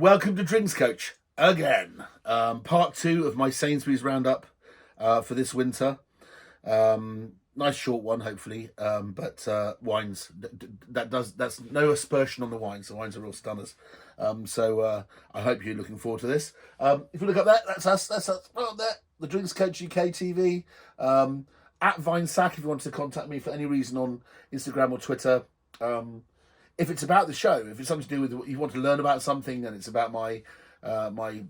Welcome to Drinks Coach again. Part 2 of my Sainsbury's roundup for this winter. Nice short one, hopefully. But wines, that's no aspersion on the wines. The wines are real stunners. So I hope you're looking forward to this. If you look up there, that's us. That's us. Right up there. The Drinks Coach UK TV. At VineSack if you want to contact me for any reason on Instagram or Twitter. If it's about the show, if it's something to do with you want to learn about something, and it's about my my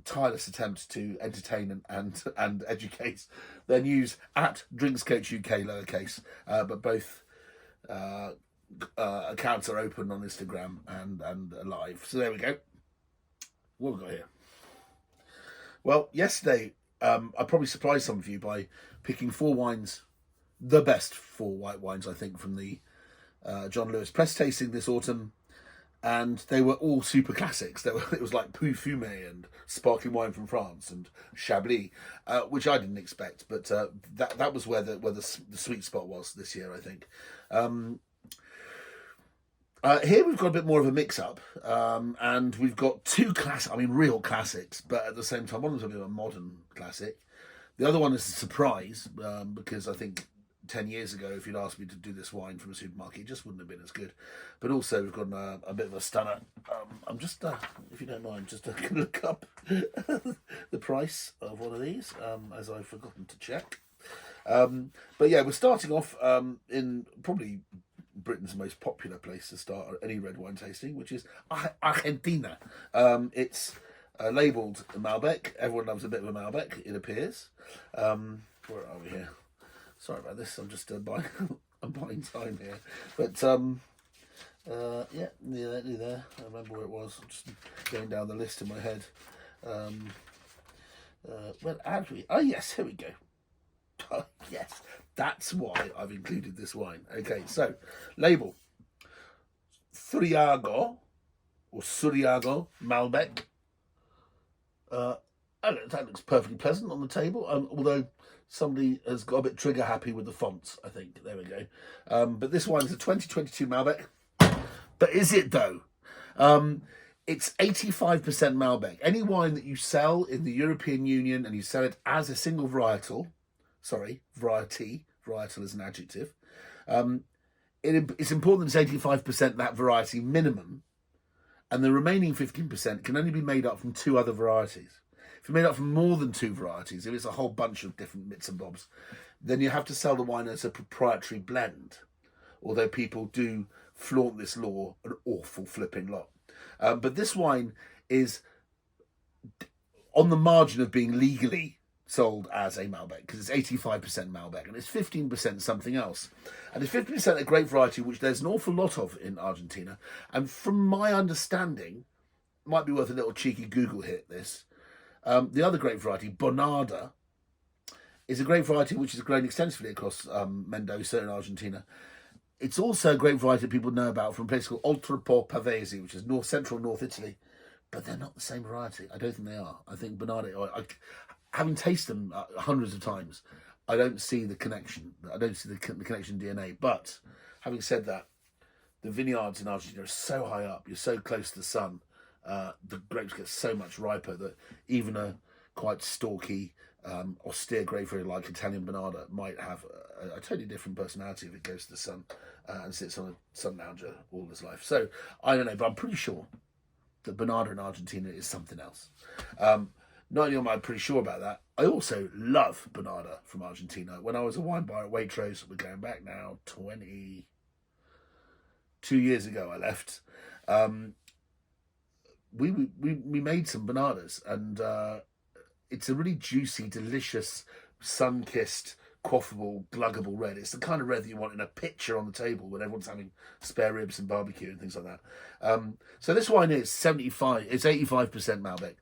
tireless attempts to entertain and educate, then use at Drinks Coach UK lowercase. But both accounts are open on Instagram and live. So there we go. What have we got here? Well, yesterday I probably surprised some of you by picking 4 wines, the best 4 white wines I think from the John Lewis press tasting this autumn, and they were all super classics. It was like Pou Fumé and sparkling wine from France and Chablis, which I didn't expect, but that was where the sweet spot was this year, I think. Here we've got a bit more of a mix-up, and we've got 2 real classics, but at the same time, one of them is a bit of a modern classic. The other one is a surprise, because I think 10 years ago, if you'd asked me to do this wine from a supermarket, it just wouldn't have been as good. But also, we've got a bit of a stunner. I'm just, if you don't mind, just going to look up the price of one of these, as I've forgotten to check. But yeah, we're starting off in probably Britain's most popular place to start any red wine tasting, which is Argentina. It's labelled Malbec. Everyone loves a bit of a Malbec, it appears. Where are we here? Sorry about this. I'm just buying. I'm buying time here, but yeah, nearly there. I remember where it was. I'm just going down the list in my head. Where had we? Oh yes, here we go. Oh, yes, that's why I've included this wine. Okay, so label Zurriago or Zurriago Malbec. That looks perfectly pleasant on the table. Although somebody has got a bit trigger happy with the fonts, I think. There we go. But this wine is a 2022 Malbec. But is it though? It's 85% Malbec. Any wine that you sell in the European Union and you sell it as a single varietal, varietal is an adjective. It's important that it's 85% that variety minimum, and the remaining 15% can only be made up from 2 other varieties. If you're made up from more than 2 varieties, if it's a whole bunch of different bits and bobs, then you have to sell the wine as a proprietary blend. Although people do flaunt this law an awful flipping lot. But this wine is on the margin of being legally sold as a Malbec, because it's 85% Malbec and it's 15% something else. And it's 50% a grape variety, which there's an awful lot of in Argentina. And from my understanding, might be worth a little cheeky Google hit this. The other grape variety, Bonarda, is a grape variety which is grown extensively across Mendoza in Argentina. It's also a grape variety that people know about from a place called Oltrepò Pavese, which is central North Italy. But they're not the same variety. I don't think they are. I think Bonarda, having tasted them hundreds of times, I don't see the connection. I don't see the connection DNA. But having said that, the vineyards in Argentina are so high up. You're so close to the sun. The grapes get so much riper that even a quite stalky, austere grape variety like Italian Bonarda might have a totally different personality if it goes to the sun and sits on a sun lounger all his life. So I don't know, but I'm pretty sure that Bonarda in Argentina is something else. Not only am I pretty sure about that, I also love Bonarda from Argentina. When I was a wine buyer at Waitrose, we're going back now 22 years ago I left. We made some Bonardas, and it's a really juicy, delicious, sun-kissed, quaffable, gluggable red. It's the kind of red that you want in a pitcher on the table when everyone's having spare ribs and barbecue and things like that. So this wine is 85%, it's 85% Malbec,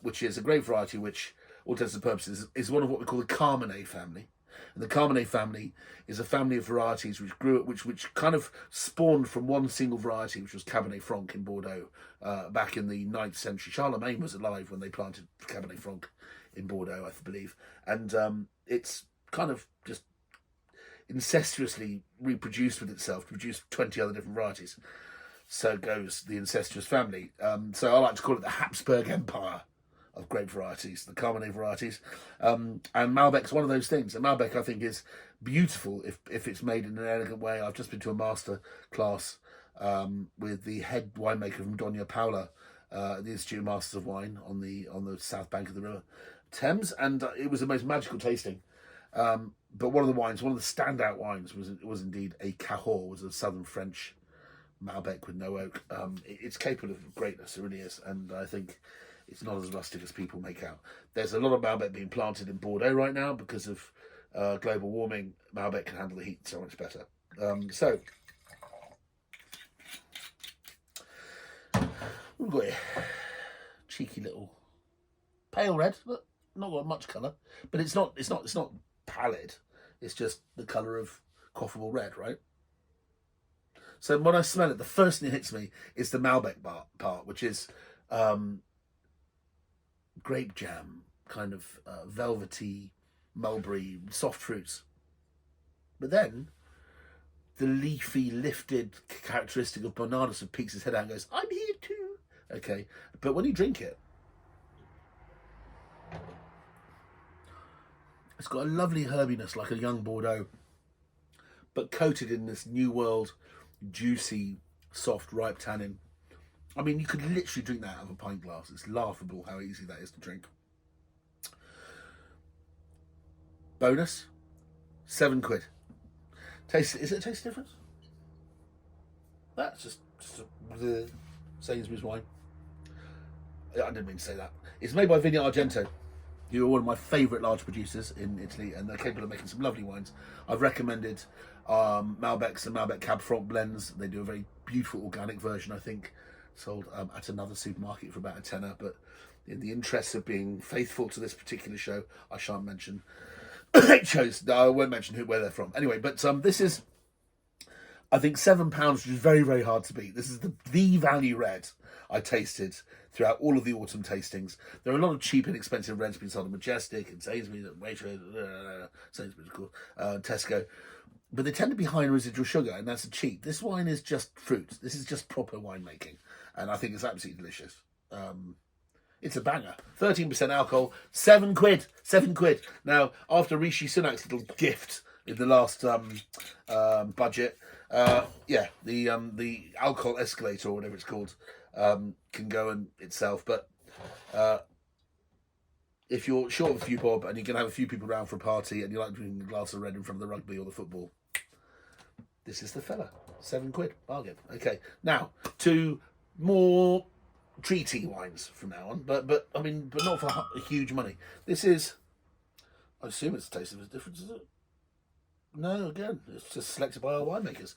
which is a grape variety which, all intents and purposes, is one of what we call the Carmenet family. And the Carmenet family is a family of varieties which kind of spawned from one single variety, which was Cabernet Franc in Bordeaux, back in the 9th century. Charlemagne was alive when they planted Cabernet Franc in Bordeaux, I believe. And it's kind of just incestuously reproduced with itself, produced 20 other different varieties. so goes the incestuous family. So I like to call it the Habsburg Empire of grape varieties, the Cabernet varieties. And Malbec's one of those things. And Malbec, I think, is beautiful if it's made in an elegant way. I've just been to a master class with the head winemaker from Doña Paula, the Institute of Masters of Wine on the south bank of the River Thames, and it was the most magical tasting. But one of the standout wines was indeed a Cahors, was a southern French Malbec with no oak. It's capable of greatness, it really is, and I think it's not as rustic as people make out. There's a lot of Malbec being planted in Bordeaux right now because of global warming. Malbec can handle the heat so much better. So we've got a cheeky little pale red, but not got much colour. But it's not pallid. It's just the colour of quaffable red, right? So when I smell it, the first thing that hits me is the Malbec part, which is grape jam, kind of velvety, mulberry, soft fruits. But then the leafy, lifted characteristic of Bernardo sort of peeks his head out and goes, "I'm here too." Okay, but when you drink it, it's got a lovely herbiness like a young Bordeaux, but coated in this New World, juicy, soft, ripe tannin. I mean, you could literally drink that out of a pint glass. It's laughable how easy that is to drink. Bonus, £7. Taste, is it a taste difference? That's just the Sainsbury's wine. I didn't mean to say that. It's made by Vigna Argento, who are one of my favourite large producers in Italy, and they're capable of making some lovely wines. I've recommended Malbecs and Malbec Cab Franc blends. They do a very beautiful organic version, I think, sold at another supermarket for about a tenner. But in the interest of being faithful to this particular show, I shan't mention. I won't mention where they're from. Anyway, but this is, I think, £7, which is very, very hard to beat. This is the value red I tasted throughout all of the autumn tastings. There are a lot of cheap and expensive reds being sold at Majestic and Sainsbury, Sainsbury's, of course, Tesco. But they tend to be high in residual sugar, and that's a cheat. This wine is just fruit. This is just proper winemaking, and I think it's absolutely delicious. It's a banger. 13% alcohol, £7. £7. Now, after Rishi Sunak's little gift in the last budget, the alcohol escalator, or whatever it's called, can go in itself. But if you're short of a few bob and you can have a few people around for a party and you like drinking a glass of red in front of the rugby or the football, this is the fella. £7, bargain. Okay, now to more treaty wines from now on, but not for huge money. This is, I assume it's the taste of a difference, is it? No, again, it's just selected by our winemakers.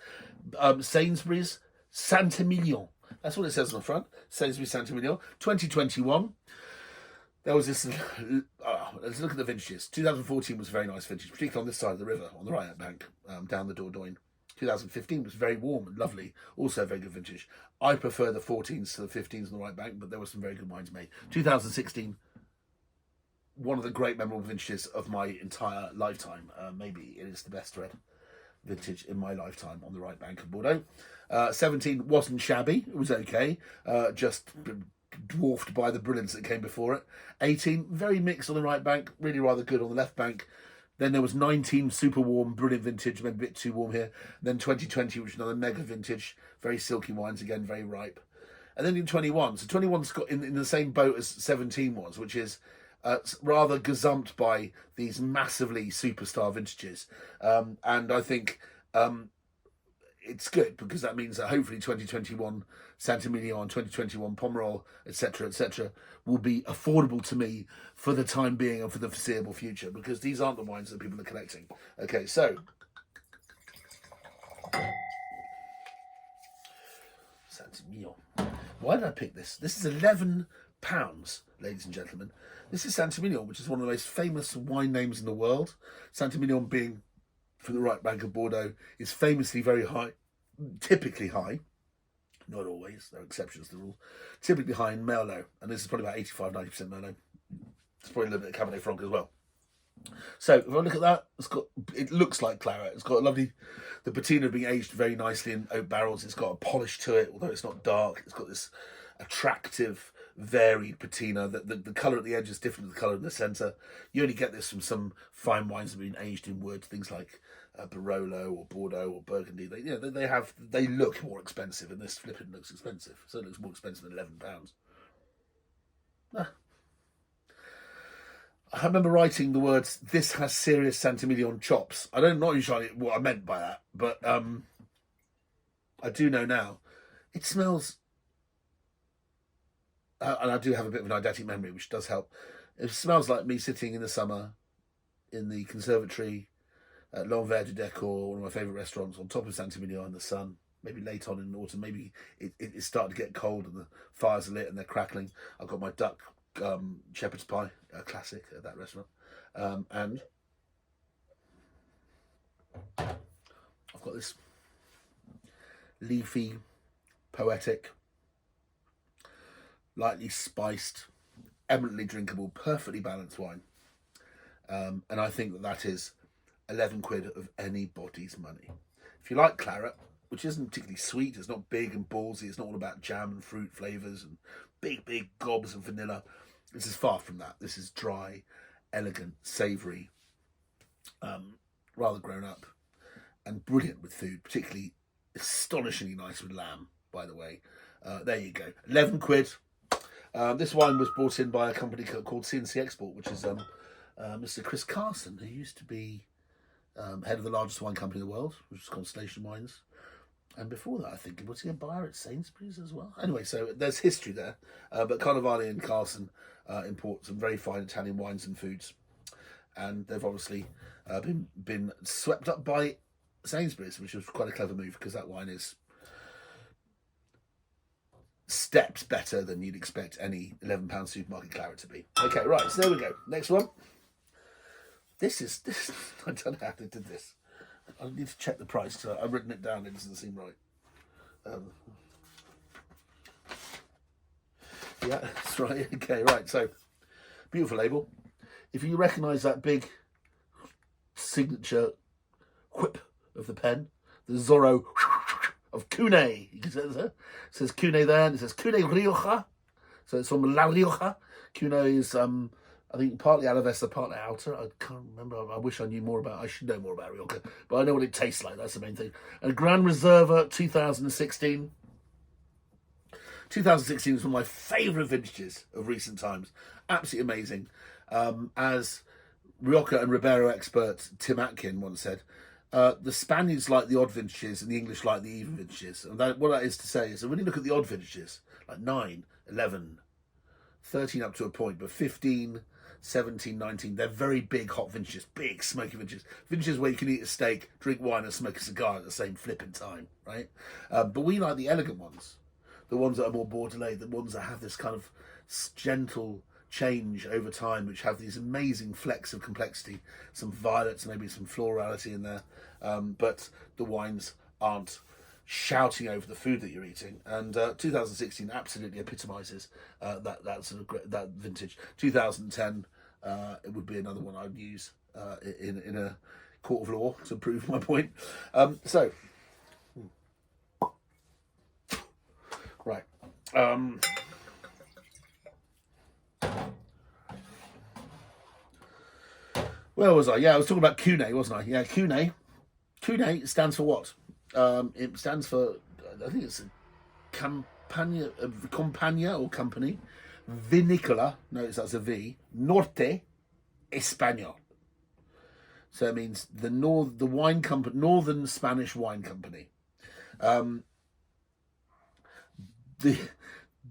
Sainsbury's St Emilion. That's what it says on the front. Sainsbury St Emilion, 2021. There was this. Let's look at the vintages. 2014 was a very nice vintage, particularly on this side of the river, on the right bank, down the Dordogne. 2015 was very warm and lovely, also a very good vintage. I prefer the 14s to the 15s on the right bank, but there were some very good wines made. 2016, one of the great memorable vintages of my entire lifetime. Maybe it is the best red vintage in my lifetime on the right bank of Bordeaux. 17 wasn't shabby, it was okay, just dwarfed by the brilliance that came before it. 18, very mixed on the right bank, really rather good on the left bank. Then there was 19, super warm, brilliant vintage, maybe a bit too warm here. Then 2020, which is another mega vintage, very silky wines, again, very ripe. And then in 21, so 21's got in the same boat as 17 was, which is rather gazumped by these massively superstar vintages. And I think it's good because that means that hopefully 2021 Saint-Emilion, 2021 Pomerol, etc., will be affordable to me for the time being and for the foreseeable future, because these aren't the wines that people are collecting. Okay, so Saint-Emilion. Why did I pick this? This is £11, ladies and gentlemen. This is Saint-Emilion, which is one of the most famous wine names in the world. Saint-Emilion, being from the right bank of Bordeaux, is famously very high, typically high. Not always, there are exceptions to the rule. Typically high in Merlot, and this is probably about 85-90% Merlot. It's probably a little bit of Cabernet Franc as well. So if I look at that, it looks like claret. It's got a lovely, the patina being aged very nicely in oak barrels. It's got a polish to it, although it's not dark. It's got this attractive, varied patina. The colour at the edge is different to the colour in the centre. You only get this from some fine wines that have been aged in wood, things like Barolo or Bordeaux or Burgundy. They look more expensive, and this flipping looks expensive. So it looks more expensive than £11. I remember writing the words, "This has serious Emilion chops." I don't know what I meant by that, but I do know now. It smells, and I do have a bit of an eidetic memory, which does help. It smells like me sitting in the summer in the conservatory at L'Envers du Décor, one of my favourite restaurants, on top of Saint-Emilion in the sun. Maybe late on in autumn, maybe it's starting to get cold and the fires are lit and they're crackling. I've got my duck shepherd's pie, a classic at that restaurant, and I've got this leafy, poetic, lightly spiced, eminently drinkable, perfectly balanced wine, and I think that is 11 quid of anybody's money. If you like claret, which isn't particularly sweet, it's not big and ballsy, it's not all about jam and fruit flavours and big gobs of vanilla. This is far from that. This is dry, elegant, savoury, rather grown up, and brilliant with food, particularly astonishingly nice with lamb, by the way. There you go. 11 quid. This wine was brought in by a company called CNC Export, which is Mr. Chris Carson, who used to be head of the largest wine company in the world, which is Constellation Wines. And before that, I think, was he a buyer at Sainsbury's as well? Anyway, so there's history there. But Carnevale and Carson import some very fine Italian wines and foods. And they've obviously been swept up by Sainsbury's, which was quite a clever move, because that wine is steps better than you'd expect any £11 supermarket claret to be. Okay, right, so there we go. Next one. This. I don't know how they did this. I need to check the price, because I've written it down. It doesn't seem right. Yeah, that's right. Okay, right. So, beautiful label. If you recognise that big signature whip of the pen, the Zorro of Cune. You can say it says Cune there, and it says Cune Rioja. So it's from La Rioja. Cune is, I think, partly Alavesa, partly Outer. I can't remember. I wish I knew more about. I should know more about Rioja, but I know what it tastes like. That's the main thing. And Gran Reserva 2016. 2016 is one of my favourite vintages of recent times. Absolutely amazing. As Rioja and Ribeiro expert Tim Atkin once said, the Spaniards like the odd vintages and the English like the even vintages. And what that is to say is that when you look at the odd vintages, like 9, 11, 13 up to a point, but 15, 17, 19, they're very big hot vintages, big smoky vintages. Vintages where you can eat a steak, drink wine and smoke a cigar at the same flipping time, right? But we like the elegant ones, the ones that are more Bordelais, the ones that have this kind of gentle change over time, which have these amazing flecks of complexity, some violets, maybe some florality in there, but the wines aren't shouting over the food that you're eating. And 2016 absolutely epitomises that sort of that vintage. 2010 it would be another one I'd use in a court of law to prove my point. Right. Where was I? Yeah, I was talking about Cune, wasn't I? Yeah, Cune. Cune stands for what? It stands for, I think it's a Campagna or company. Vinicola, notice that's a V. Norte Español. So it means the wine company, Northern Spanish Wine Company. The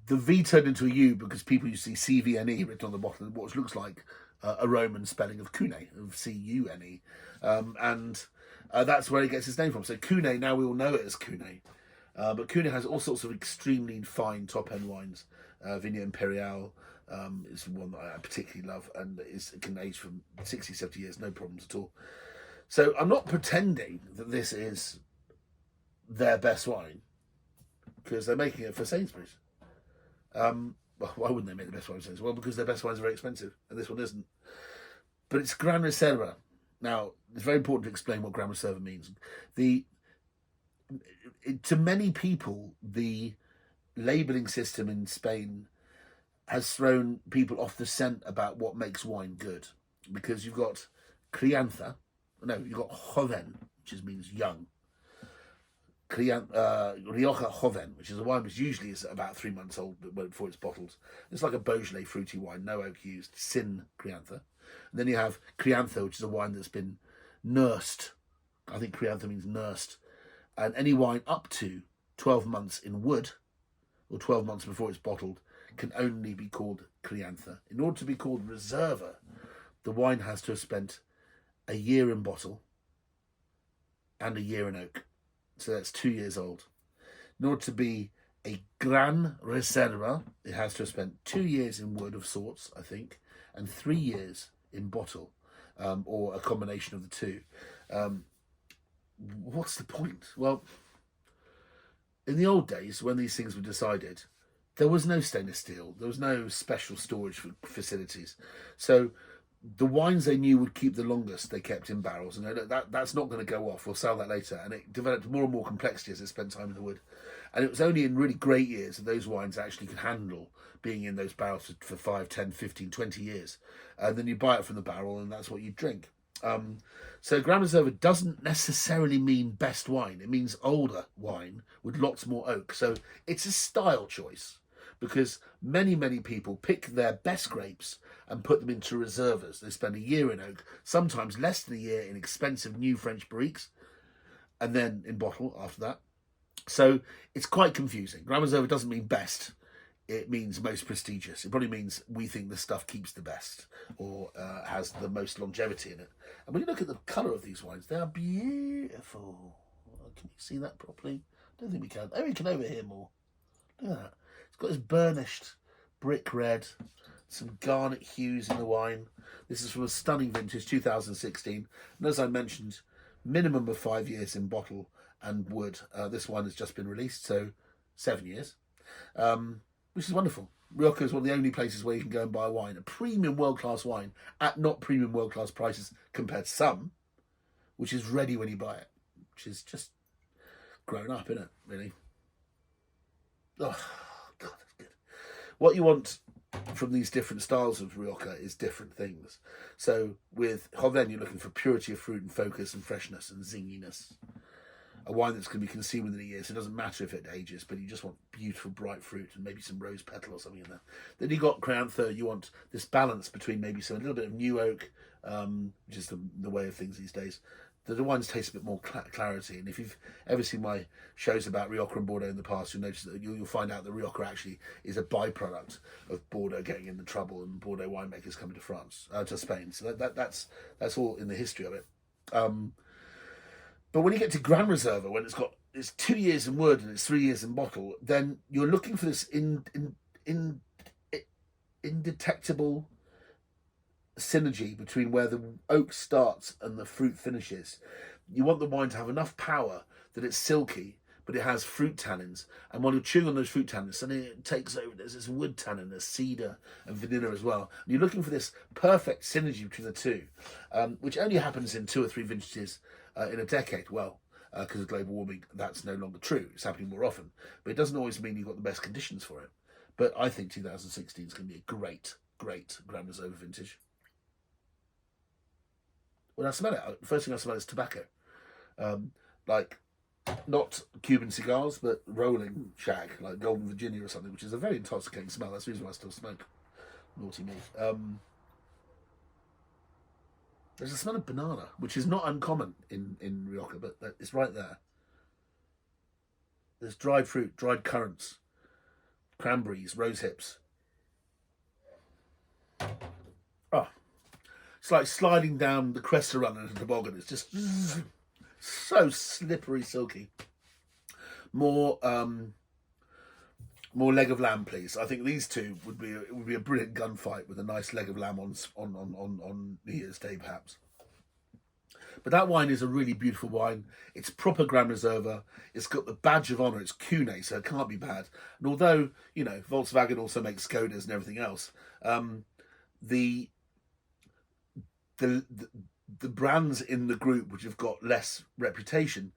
V turned into a U because people used to see CVNE written on the bottom, what looks like a Roman spelling of Cune, of Cune, and that's where it gets its name from. So Cune, now we all know it as Cune, but Cune has all sorts of extremely fine top-end wines. Vigna Imperial is one that I particularly love, and it can age from 60, 70 years, no problems at all. So I'm not pretending that this is their best wine, because they're making it for Sainsbury's. Well, why wouldn't they make the best wine for Sainsbury's? Well, because their best wines are very expensive, and this one isn't. But it's Gran Reserva. Now, it's very important to explain what Gran Reserva means. To many people, the labelling system in Spain has thrown people off the scent about what makes wine good. Because you've got crianza, you've got joven, which means young. Rioja joven, which is a wine which usually is about 3 months old before it's bottled. It's like a Beaujolais fruity wine, no oak used, sin crianza. And then you have crianza, which is a wine that's been nursed. I think crianza means nursed. And any wine up to 12 months in wood, or 12 months before it's bottled, can only be called crianza. In order to be called Reserva, the wine has to have spent a year in bottle and a year in oak. So that's 2 years old. In order to be a Gran Reserva, it has to have spent 2 years in wood of sorts, I think, and 3 years in bottle, or a combination of the two. What's the point? Well, in the old days, when these things were decided, there was no stainless steel. There was no special storage facilities. So the wines they knew would keep the longest, they kept in barrels. And that's not going to go off. We'll sell that later. And it developed more and more complexity as it spent time in the wood. And it was only in really great years that those wines actually could handle being in those barrels for 5, 10, 15, 20 years. And then you buy it from the barrel and that's what you drink. So Gran Reserva doesn't necessarily mean best wine. It means older wine with lots more oak. So it's a style choice because many people pick their best grapes and put them into reservas. They spend a year in oak, sometimes less than a year in expensive new French barriques, and then in bottle after that. So it's quite confusing. Gran Reserva doesn't mean best. It means most prestigious. It probably means we think the stuff keeps the best or has the most longevity in it. And when you look at the colour of these wines, they are beautiful. Can you see that properly? I don't think we can. Oh, we can over here more. Look at that. It's got this burnished brick red, some garnet hues in the wine. This is from a stunning vintage, 2016. And as I mentioned, minimum of 5 years in bottle and wood. This wine has just been released, so 7 years. Which is wonderful. Rioja is one of the only places where you can go and buy a wine, a premium world-class wine, at not premium world-class prices compared to some, which is ready when you buy it, which is just grown up, isn't it, really? Oh, God, that's good. What you want from these different styles of Rioja is different things. So with Joven, you're looking for purity of fruit and focus and freshness and zinginess. A wine that's going to be consumed within a year, so it doesn't matter if it ages, but you just want beautiful, bright fruit and maybe some rose petal or something in there. Then you got Criantha, you want this balance between maybe a little bit of new oak, which is the way of things these days. The wines taste a bit more clarity, and if you've ever seen my shows about Rioja and Bordeaux in the past, you'll notice that you'll find out that Rioja actually is a byproduct of Bordeaux getting into trouble and Bordeaux winemakers coming to France, to Spain. So that's all in the history of it. But when you get to Gran Reserva, when it's 2 years in wood and it's 3 years in bottle, then you're looking for this indetectable synergy between where the oak starts and the fruit finishes. You want the wine to have enough power that it's silky, but it has fruit tannins. And while you're chewing on those fruit tannins, suddenly it takes over. There's this wood tannin, there's cedar and vanilla as well. And you're looking for this perfect synergy between the two, which only happens in 2 or 3 vintages in a decade. Well, because of global warming, that's no longer true. It's happening more often. But it doesn't always mean you've got the best conditions for it. But I think 2016 is going to be a great Gran Reserva vintage. When I smell it, the first thing I smell is tobacco. Like, not Cuban cigars, but rolling shag, like Golden Virginia or something, which is a very intoxicating smell. That's the reason why I still smoke. Naughty me. There's a smell of banana, which is not uncommon in Rioja, but it's right there. There's dried fruit, dried currants, cranberries, rose hips. Oh, it's like sliding down the Cresta Run into the toboggan. It's just so slippery, silky. More leg of lamb, please. I think these two would be a brilliant gunfight with a nice leg of lamb on New Year's Day, perhaps. But that wine is a really beautiful wine. It's proper Gran Reserva. It's got the badge of honour. It's Cune, so it can't be bad. And although, you know, Volkswagen also makes Skodas and everything else, the the brands in the group which have got less reputation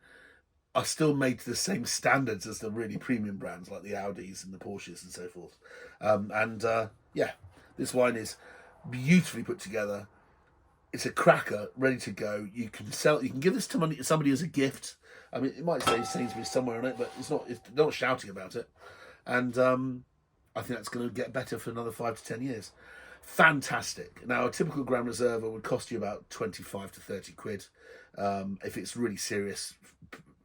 are still made to the same standards as the really premium brands like the Audis and the Porsches and so forth. Yeah, this wine is beautifully put together. It's a cracker, ready to go. You can sell. You can give this to somebody as a gift. I mean, it might say Sainsbury somewhere on it, but it's not. It's not shouting about it. And I think that's going to get better for another 5 to 10 years. Fantastic. Now, a typical Gran Reserva would cost you about 25 to 30 quid. If it's really serious,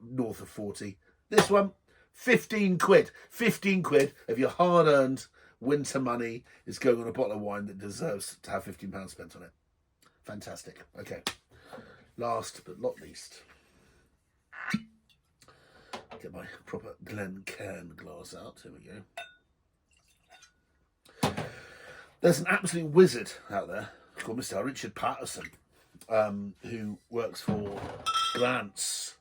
north of 40. This one, 15 quid. 15 quid of your hard-earned winter money is going on a bottle of wine that deserves to have £15 spent on it. Fantastic. Okay. Last but not least, get my proper Glencairn glass out. Here we go. There's an absolute wizard out there called Mr. Richard Patterson, who works for Grant's.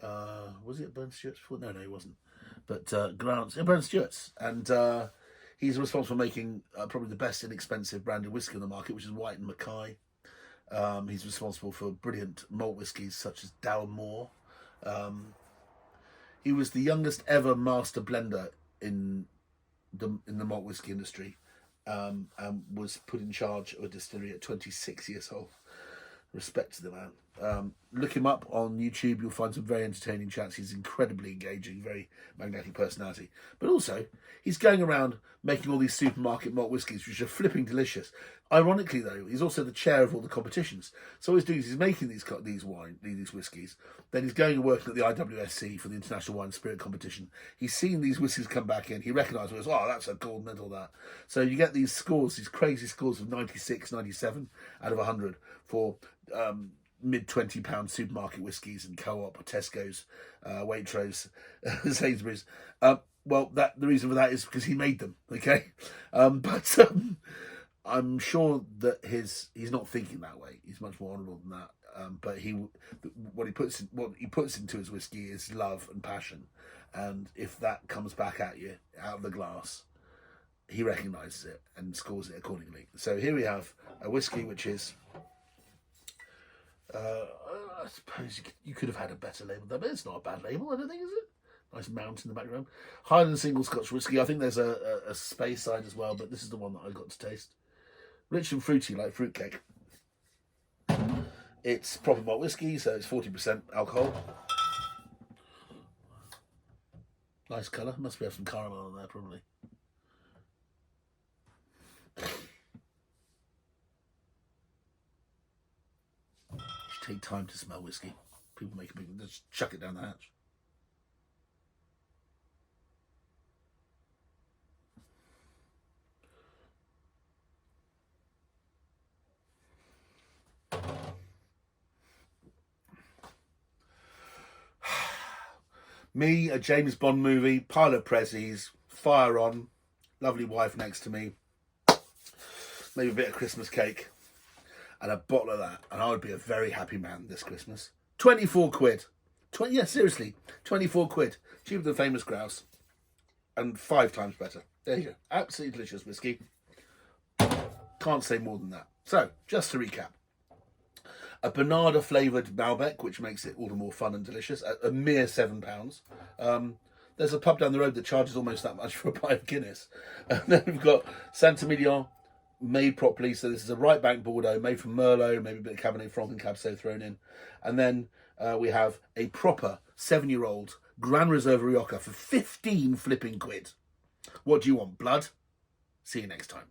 Was he at Burn Stewart's before? No, he wasn't. But Grant's, Burn Stewart's. And he's responsible for making probably the best inexpensive branded whiskey on the market, which is White and Mackay. He's responsible for brilliant malt whiskies such as Dalmore. He was the youngest ever master blender in the malt whiskey industry, and was put in charge of a distillery at 26 years old. Respect to the man. Look him up on YouTube. You'll find some very entertaining chats. He's incredibly engaging, very magnetic personality. But also, he's going around making all these supermarket malt whiskies, which are flipping delicious. Ironically, though, he's also the chair of all the competitions. So what he's doing is he's making these whiskies. Then he's going and working at the IWSC for the International Wine and Spirit Competition. He's seen these whiskies come back in. He recognises, oh, that's a gold medal, that. So you get these scores, these crazy scores of 96, 97 out of 100 for mid £20 supermarket whiskies and Co-op, Tesco's, Waitrose, Sainsbury's. Well, the reason for that is because he made them. Okay, but I'm sure that he's not thinking that way. He's much more honourable than that. But what he puts into his whiskey is love and passion, and if that comes back at you out of the glass, he recognises it and scores it accordingly. So here we have a whiskey which is. I suppose you could have had a better label there, but it's not a bad label, I don't think, is it? Nice mount in the background. Highland single Scotch whiskey. I think there's a space side as well, but this is the one that I got to taste. Rich and fruity, like fruitcake. It's proper malt whiskey, so it's 40% alcohol. Nice colour. Must be have some caramel on there, probably. Take time to smell whiskey. People make a big, just chuck it down the hatch. Me, a James Bond movie, pile of prezzies, fire on, lovely wife next to me, maybe a bit of Christmas cake, and a bottle of that, and I would be a very happy man this Christmas. 24 quid. Yeah, seriously, 24 quid. Cheaper than Famous Grouse, and 5 times better. There you go. Absolutely delicious whiskey. Can't say more than that. So, just to recap. A Bernarda flavoured Malbec, which makes it all the more fun and delicious, at a mere £7. There's a pub down the road that charges almost that much for a pint of Guinness. And then we've got Saint Emilion, made properly. So this is a right bank Bordeaux, made from Merlot, maybe a bit of Cabernet Franc and Cab Sauv thrown in. And then we have a proper 7-year-old Gran Reserva Rioja for 15 flipping quid. What do you want, blood? See you next time.